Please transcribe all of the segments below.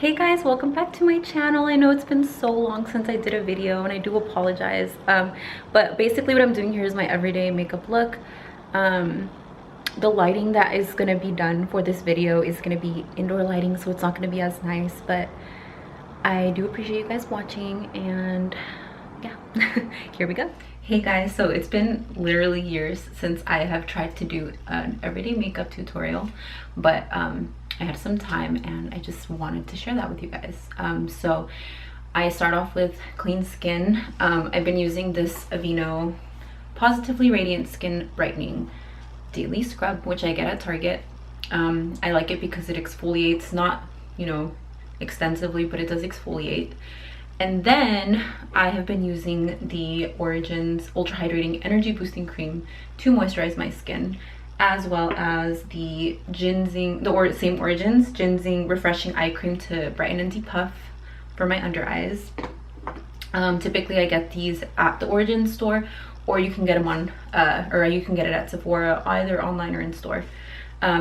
Hey guys, welcome back to my channel. I know it's been so long since I did a video and I do apologize, but basically what I'm doing here is my everyday makeup look. The lighting that is going to be done for this video is going to be indoor lighting, so it's not going to be as nice, but I do appreciate you guys watching, and yeah, here we go. Hey guys, so it's been literally years since I have tried to do an everyday makeup tutorial, but I had some time and I just wanted to share that with you guys. So I start off with clean skin. I've been using this Aveeno Positively Radiant Skin Brightening Daily Scrub, which I get at Target. I like it because it exfoliates, not, you know, extensively, but it does exfoliate. And then I have been using the Origins Ultra-Hydrating Energy Boosting Cream to moisturize my skin, as well as the Ginzing, same Origins, Ginzing Refreshing Eye Cream to brighten and depuff for my under eyes. Typically I get these at the Origins store, or you can get them on, or you can get it at Sephora, either online or in store.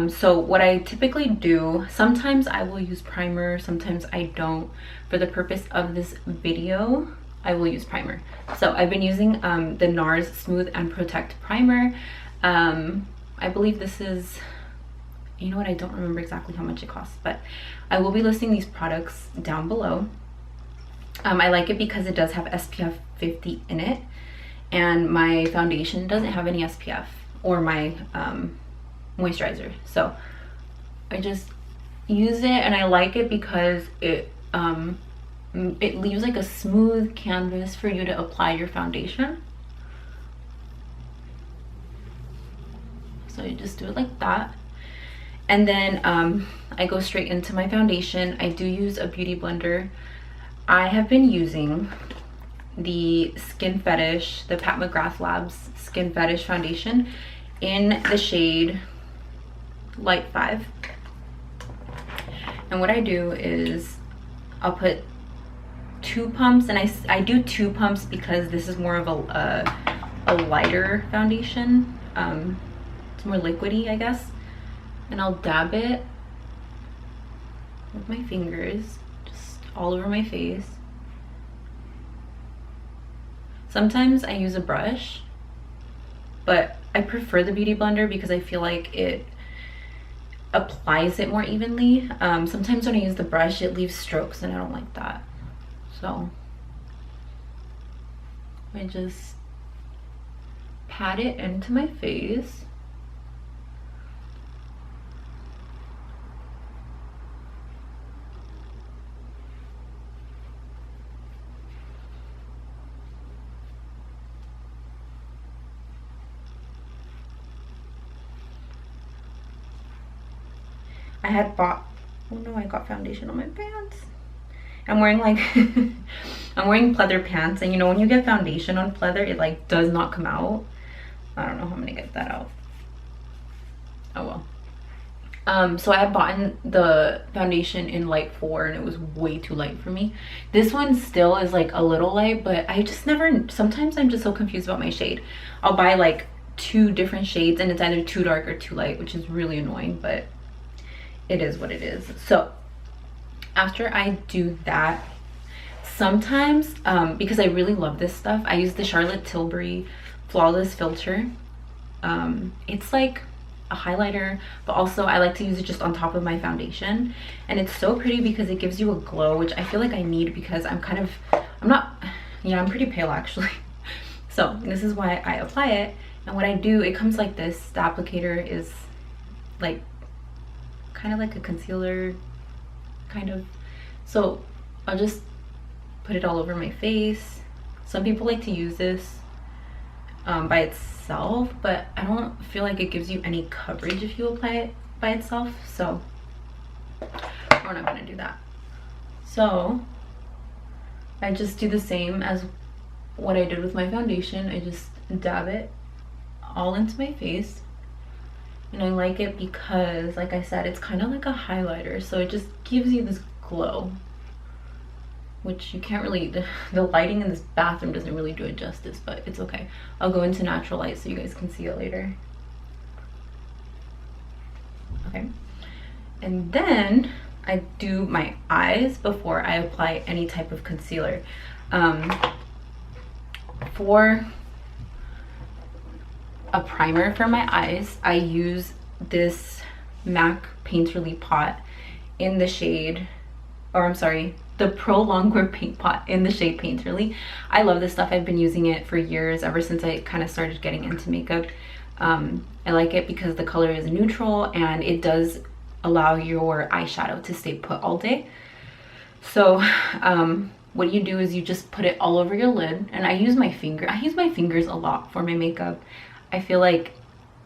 So what I typically do, sometimes I will use primer, sometimes I don't. For the purpose of this video, I will use primer. So I've been using the Nars Smooth and Protect Primer. I believe this is, you know what, I don't remember exactly how much it costs, but I will be listing these products down below. I like it because it does have SPF 50 in it, and my foundation doesn't have any SPF, or my moisturizer. So I just use it, and I like it because it leaves like a smooth canvas for you to apply your foundation. So you just do it like that, and then I go straight into my foundation. I do use a beauty blender. I have been using the Skin Fetish, the Pat McGrath Labs Skin Fetish foundation in the shade Light 5. And what I do is I'll put 2 pumps, and I do 2 pumps because this is more of a lighter foundation. It's more liquidy, I guess. And I'll dab it with my fingers just all over my face. Sometimes I use a brush, but I prefer the beauty blender because I feel like it applies it more evenly. Sometimes when I use the brush, it leaves strokes, and I don't like that. So I just pat it into my face. I had bought, oh no, I got foundation on my pants. I'm wearing like, I'm wearing pleather pants, and you know when you get foundation on pleather, it like does not come out. I don't know how I'm gonna get that out. Oh well. So I had bought the foundation in light 4, and it was way too light for me. This one still is like a little light, but I just never, sometimes I'm just so confused about my shade. I'll buy like 2 different shades, and it's either too dark or too light, which is really annoying, but it is what it is. So after I do that, sometimes because I really love this stuff, I use the Charlotte Tilbury Flawless Filter. It's like a highlighter, but also I like to use it just on top of my foundation, and it's so pretty because it gives you a glow, which I feel like I need because I'm pretty pale actually. So this is why I apply it, and what I do, it comes like this. The applicator is like kind of like a concealer, kind of. So I'll just put it all over my face. Some people like to use this by itself, but I don't feel like it gives you any coverage if you apply it by itself, so we're not gonna do that. So I just do the same as what I did with my foundation. I just dab it all into my face. And I like it because, like I said, it's kind of like a highlighter, so it just gives you this glow, which you can't really, the lighting in this bathroom doesn't really do it justice, but it's okay. I'll go into natural light so you guys can see it later. Okay, and then I do my eyes before I apply any type of concealer. For a primer for my eyes, I use this MAC Painterly pot in the shade, or I'm sorry, the Pro Longwear Paint Pot in the shade Painterly. I love this stuff. I've been using it for years, ever since I kind of started getting into makeup. I like it because the color is neutral and it does allow your eyeshadow to stay put all day. So what you do is you just put it all over your lid, and I use my fingers a lot for my makeup. I feel like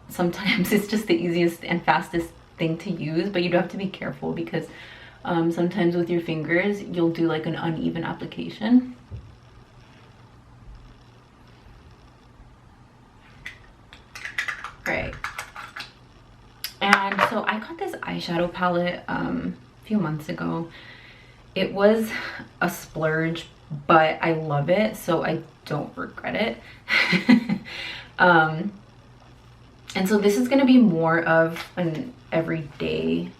sometimes it's just the easiest and fastest thing to use, but you do have to be careful because sometimes with your fingers you'll do like an uneven application. Right. And so I got this eyeshadow palette a few months ago. It was a splurge, but I love it, so I don't regret it. And so this is going to be more of an everyday,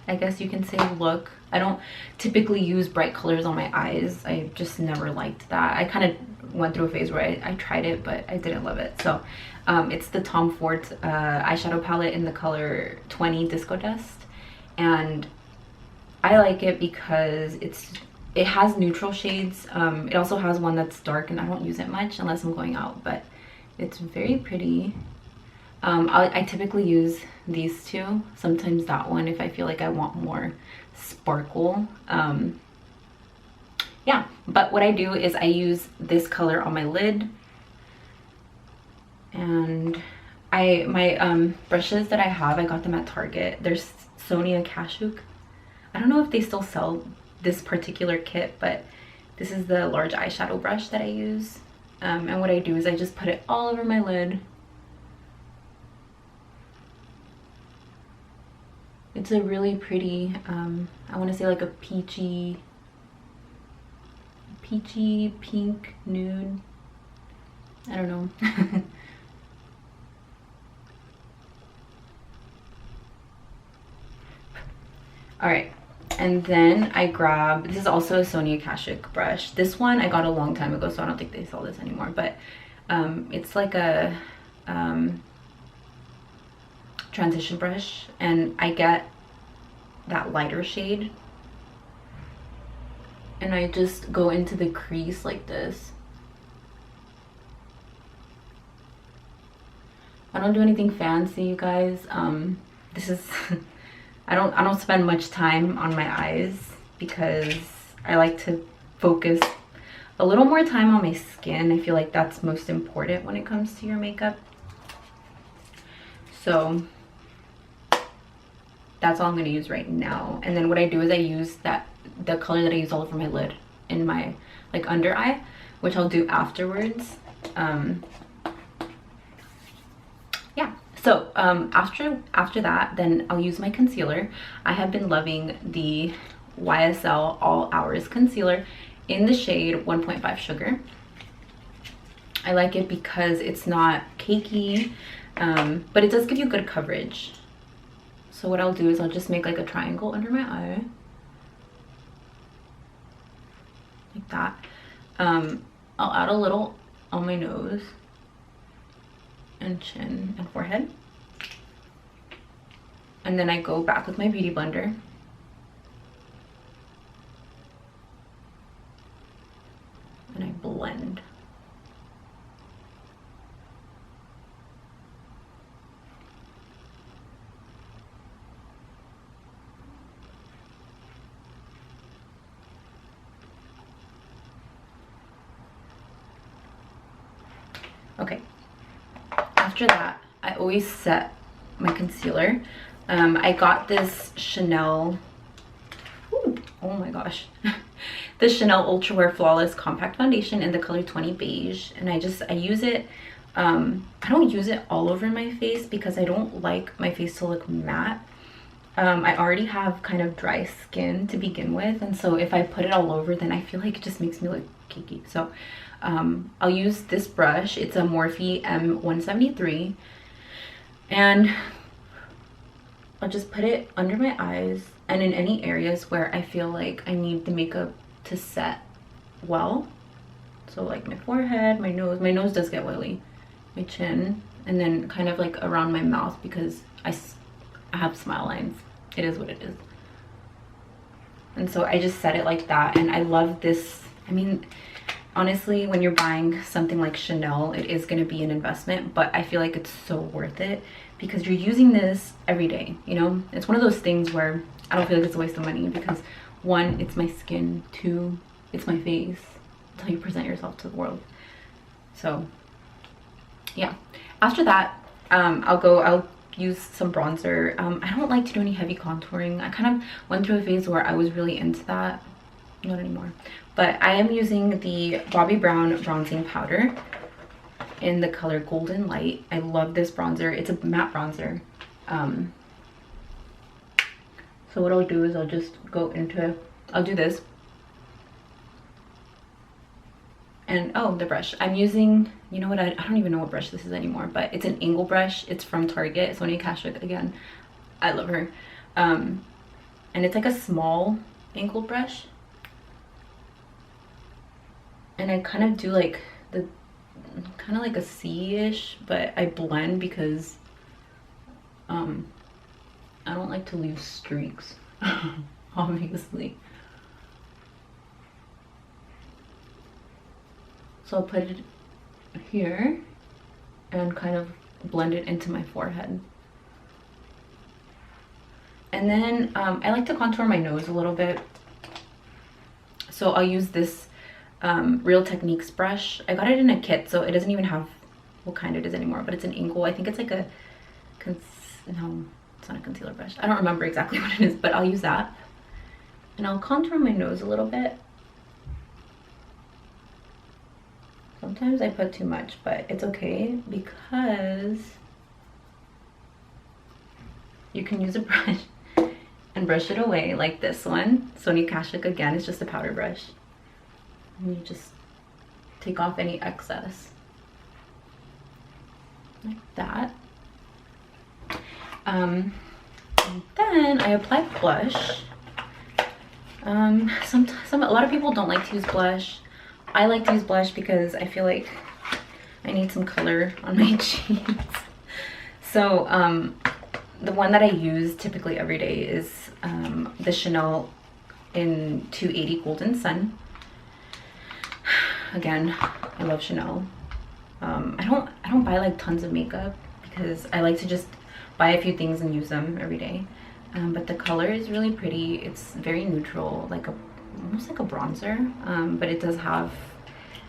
I guess you can say, look. I don't typically use bright colors on my eyes. I just never liked that. I kind of went through a phase where I tried it, but I didn't love it. So it's the Tom Ford eyeshadow palette in the color 20 Disco Dust. And I like it because it has neutral shades. It also has one that's dark, and I don't use it much unless I'm going out, but it's very pretty. I typically use these two, sometimes that one if I feel like I want more sparkle. Yeah, but what I do is I use this color on my lid, and my brushes that I have, I got them at Target. There's Sonia Kashuk. I don't know if they still sell this particular kit, but this is the large eyeshadow brush that I use. And what I do is I just put it all over my lid. It's a really pretty, I want to say like a peachy pink nude. I don't know. All right, and then I grab, this is also a Sonia Kashuk brush. This one I got a long time ago, so I don't think they sell this anymore, but it's like a transition brush, and I get that lighter shade and I just go into the crease like this. I don't do anything fancy, you guys. This is I don't spend much time on my eyes because I like to focus a little more time on my skin. I feel like that's most important when it comes to your makeup. So that's all I'm going to use right now. And then what I do is I use the color that I use all over my lid in my like under eye, which I'll do afterwards. Yeah, so after that, then I'll use my concealer. I have been loving the YSL All Hours concealer in the shade 1.5 Sugar. I like it because it's not cakey, but it does give you good coverage. So what I'll do is I'll just make like a triangle under my eye. Like that. I'll add a little on my nose and chin and forehead. And then I go back with my beauty blender. And I blend. Okay, after that, I always set my concealer. I got this Chanel, ooh, oh my gosh, the Chanel Ultra Wear Flawless Compact Foundation in the color 20 Beige. And I use it, I don't use it all over my face because I don't like my face to look matte. I already have kind of dry skin to begin with, and so if I put it all over, then I feel like it just makes me look cakey. So I'll use this brush. It's a Morphe M173, and I'll just put it under my eyes and in any areas where I feel like I need the makeup to set well. So like my forehead, my nose does get oily, my chin, and then kind of like around my mouth because I have smile lines. It is what it is. And so I just set it like that, and I love this. I mean, honestly, when you're buying something like Chanel, it is going to be an investment, but I feel like it's so worth it because you're using this every day, you know? It's one of those things where I don't feel like it's a waste of money because one, it's my skin, two, it's my face. It's how you present yourself to the world. So yeah, after that, I'll use some bronzer. I don't like to do any heavy contouring. I kind of went through a phase where I was really into that. Not anymore. But I am using the Bobbi Brown bronzing powder in the color Golden Light. I love this bronzer. It's a matte bronzer. So what I'll do is I'll just go into, I'll do this. And oh, the brush. I'm using, you know what, I don't even know what brush this is anymore, but it's an angle brush. It's from Target. Sonia Kashuk again. I love her. And it's like a small angled brush. And I kind of do like the, kind of like a C-ish, but I blend because I don't like to leave streaks, obviously. So I'll put it here and kind of blend it into my forehead. And then I like to contour my nose a little bit. So I'll use this Real Techniques brush. I got it in a kit, so it doesn't even have what kind it is anymore, but it's an angle. I think it's like a, no, it's not a concealer brush. I don't remember exactly what it is, but I'll use that. And I'll contour my nose a little bit. Sometimes I put too much, but it's okay because you can use a brush and brush it away like this one. Sonia Kashuk again, is just a powder brush. And you just take off any excess. Like that. And then I apply blush. A lot of people don't like to use blush. I like to use blush because I feel like I need some color on my cheeks. So the one that I use typically every day is the Chanel in 280 Golden Sun. Again, I love Chanel. I don't buy like tons of makeup because I like to just buy a few things and use them every day. But the color is really pretty. It's very neutral, like almost like a bronzer, but it does have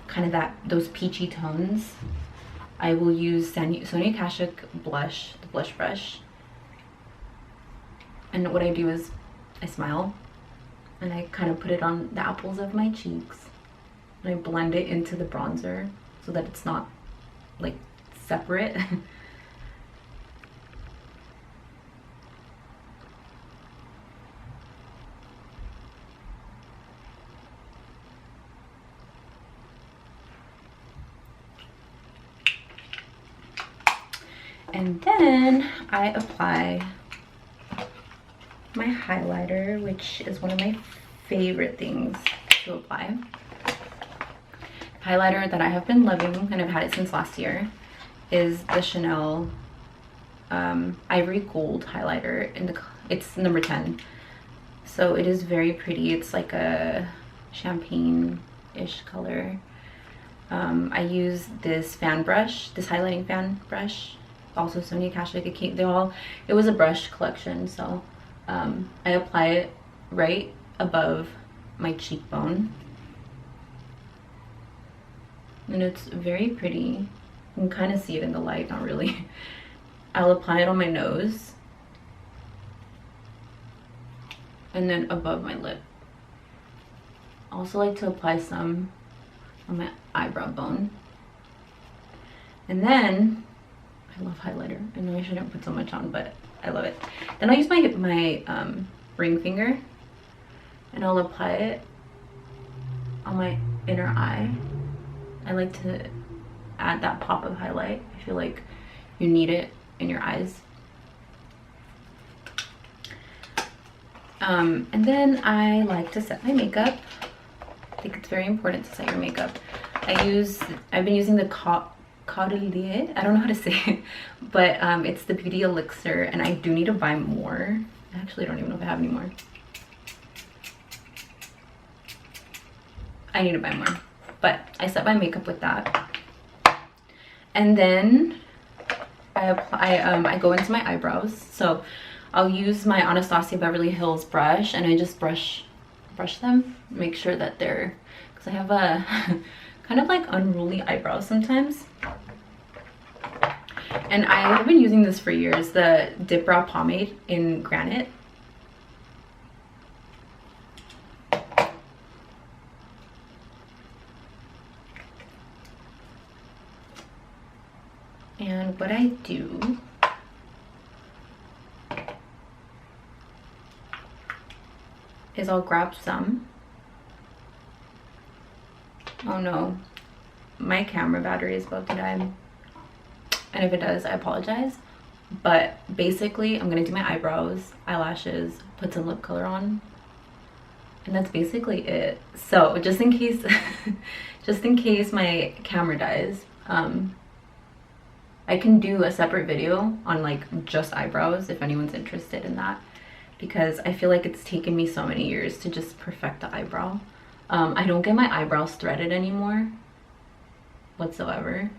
kind of those peachy tones. I will use Sonia Kashuk blush, the blush brush, and what I do is I smile and I kind of put it on the apples of my cheeks and I blend it into the bronzer so that it's not like separate. And then I apply my highlighter, which is one of my favorite things to apply. Highlighter that I have been loving, and I've had it since last year, is the Chanel Ivory Gold highlighter. It's number 10. So it is very pretty. It's like a champagne-ish color. I use this fan brush, this highlighting fan brush. Also Sonia Kashuk. It was a brush collection, so I apply it right above my cheekbone, and it's very pretty. You can kind of see it in the light, not really. I'll apply it on my nose and then above my lip. I also like to apply some on my eyebrow bone. And then I love highlighter. I know I shouldn't put so much on, but I love it. Then I'll use my ring finger and I'll apply it on my inner eye. I like to add that pop of highlight. I feel like you need it in your eyes. And then I like to set my makeup. I think it's very important to set your makeup. I've been using the Caudalie, I don't know how to say it, but it's the Beauty Elixir, and I do need to buy more. I actually don't even know if I have any more. I need to buy more, but I set my makeup with that. And then I go into my eyebrows. So I'll use my Anastasia Beverly Hills brush, and I just brush them, make sure that they're, because I have a kind of like unruly eyebrows sometimes. And I have been using this for years, the DipBrow pomade in Granite. And what I do is I'll grab some. Oh no, my camera battery is about to die. And if it does, I apologize. But basically, I'm gonna do my eyebrows, eyelashes, put some lip color on, and that's basically it. So just in case, just in case my camera dies, I can do a separate video on like just eyebrows if anyone's interested in that, because I feel like it's taken me so many years to just perfect the eyebrow. I don't get my eyebrows threaded anymore whatsoever.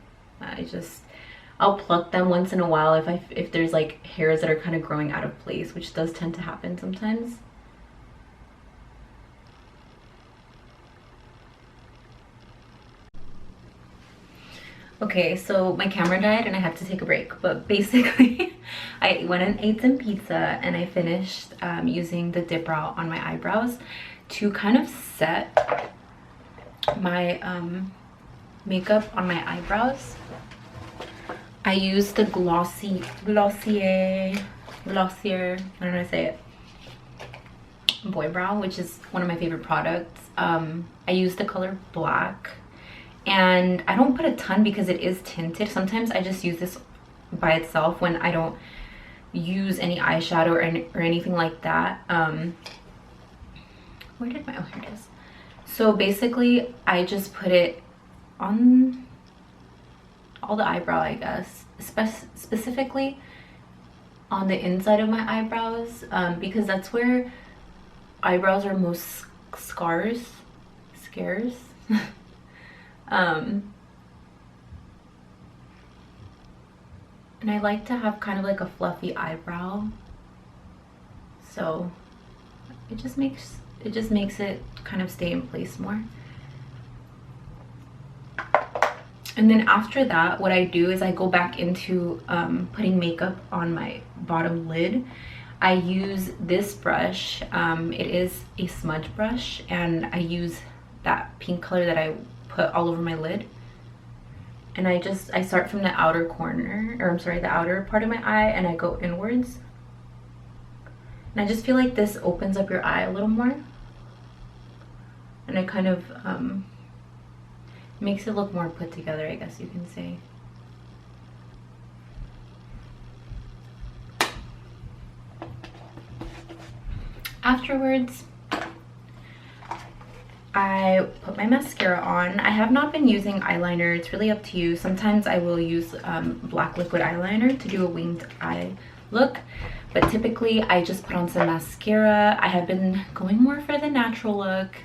I'll pluck them once in a while if there's like hairs that are kind of growing out of place, which does tend to happen sometimes. Okay, so my camera died and I had to take a break, but basically I went and ate some pizza, and I finished using the DipBrow on my eyebrows to kind of set my makeup on my eyebrows. I used the Glossier, I don't know how to say it, Boy Brow, which is one of my favorite products. I use the color Black, and I don't put a ton because it is tinted. Sometimes I just use this by itself when I don't use any eyeshadow or anything like that. Where did my, oh, here it is. So basically I just put it on all the eyebrow, I guess, specifically on the inside of my eyebrows, because that's where eyebrows are most scarce. And I like to have kind of like a fluffy eyebrow, so it just makes it kind of stay in place more. And then after that, what I do is I go back into putting makeup on my bottom lid. I use this brush. It is a smudge brush, and I use that pink color that I put all over my lid. And I start from the outer corner, or I'm sorry, the outer part of my eye, and I go inwards. And I just feel like this opens up your eye a little more. And it kind of makes it look more put together, I guess you can say. Afterwards, I put my mascara on. I have not been using eyeliner. It's really up to you. Sometimes I will use black liquid eyeliner to do a winged eye look, but typically I just put on some mascara. I have been going more for the natural look.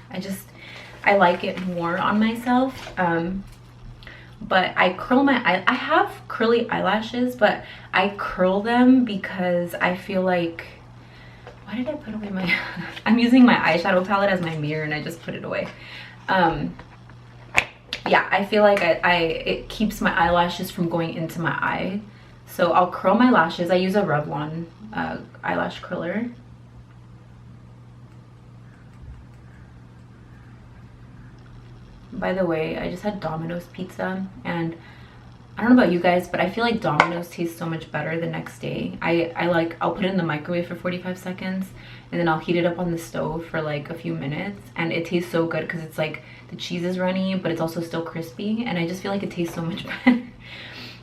I like it more on myself. But I curl my eye. I have curly eyelashes, but I curl them because I feel like, why did I put away my I'm using my eyeshadow palette as my mirror and I just put it away. Yeah, I feel like it keeps my eyelashes from going into my eye. So I'll curl my lashes. I use a Revlon eyelash curler. By the way, I just had Domino's pizza, and I don't know about you guys, but I feel like Domino's tastes so much better the next day. I'll put it in the microwave for 45 seconds, and then I'll heat it up on the stove for like a few minutes, and it tastes so good because it's like the cheese is runny, but it's also still crispy, and I just feel like it tastes so much better.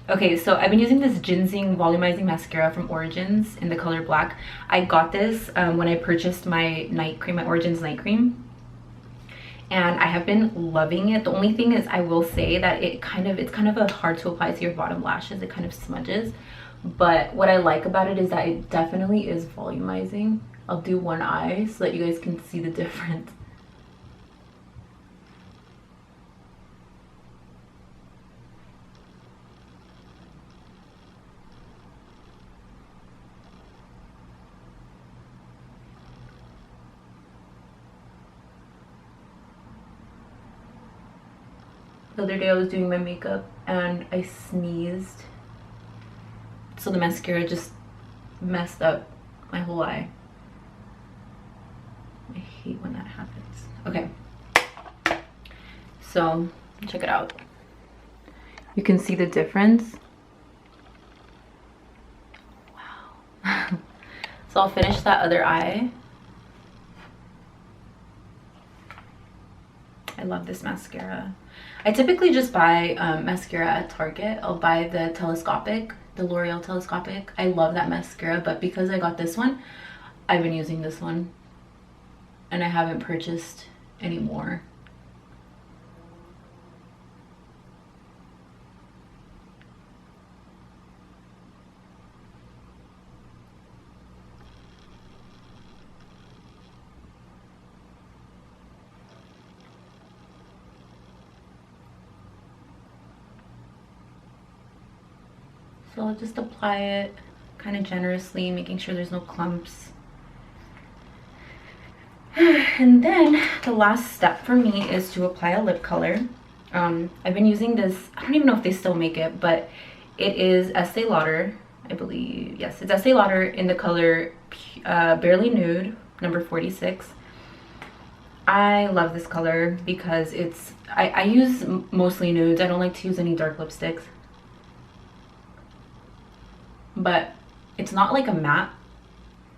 Okay, so I've been using this Ginzing Volumizing Mascara from Origins in the color Black. I got this when I purchased my night cream, my Origins night cream. And I have been loving it. The only thing is I will say that it's kind of a hard to apply to your bottom lashes. It kind of smudges. But what I like about it is that it definitely is volumizing. I'll do one eye so that you guys can see the difference. The other day I was doing my makeup and I sneezed. So the mascara just messed up my whole eye. I hate when that happens. Okay. So check it out. You can see the difference. Wow. So I'll finish that other eye. I love this mascara. I typically just buy mascara at Target. I'll buy the telescopic, the L'Oreal telescopic. I love that mascara, but because I got this one, I've been using this one and I haven't purchased any more. So I'll just apply it kind of generously, making sure there's no clumps. And then the last step for me is to apply a lip color. I've been using this, I don't even know if they still make it, but it is Estee Lauder, I believe. Yes, it's Estee Lauder in the color Barely Nude, number 46. I love this color because it's, I use mostly nudes. I don't like to use any dark lipsticks. But it's not like a matte,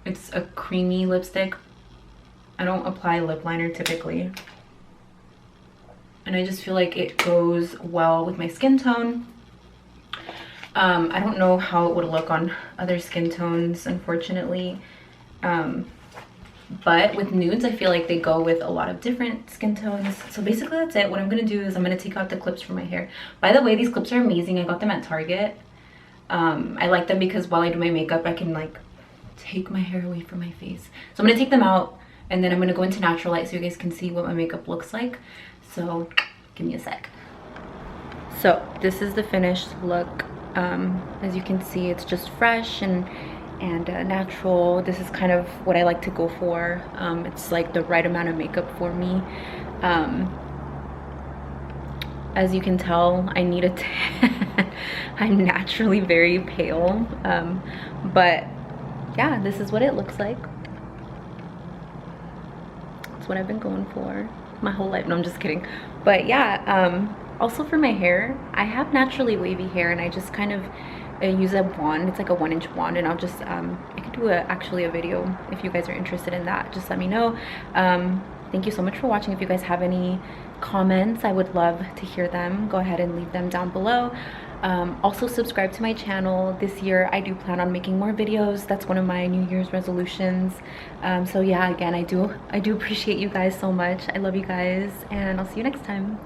it's a creamy lipstick. I don't apply lip liner typically, and I just feel like it goes well with my skin tone. I don't know how it would look on other skin tones, unfortunately, but with nudes I feel like they go with a lot of different skin tones. So basically that's it. What I'm gonna do is I'm gonna take out the clips from my hair. By the way, these clips are amazing. I got them at Target. I like them because while I do my makeup I can like take my hair away from my face. So I'm gonna take them out and then I'm gonna go into natural light so you guys can see what my makeup looks like. So give me a sec. So this is the finished look. As you can see, it's just fresh and natural. This is kind of what I like to go for. It's like the right amount of makeup for me. As you can tell, I need a tan. I'm naturally very pale, but yeah, this is what it looks like. That's what I've been going for my whole life. No, I'm just kidding. But yeah, also for my hair, I have naturally wavy hair and I just kind of use a wand. It's like a 1-inch wand, and I'll just I could do actually a video if you guys are interested in that. Just let me know. Thank you so much for watching. If you guys have any comments, I would love to hear them. Go ahead and leave them down below. Also subscribe to my channel. This year I do plan on making more videos. That's one of my New Year's resolutions. So yeah, again, I do appreciate you guys so much. I love you guys, and I'll see you next time.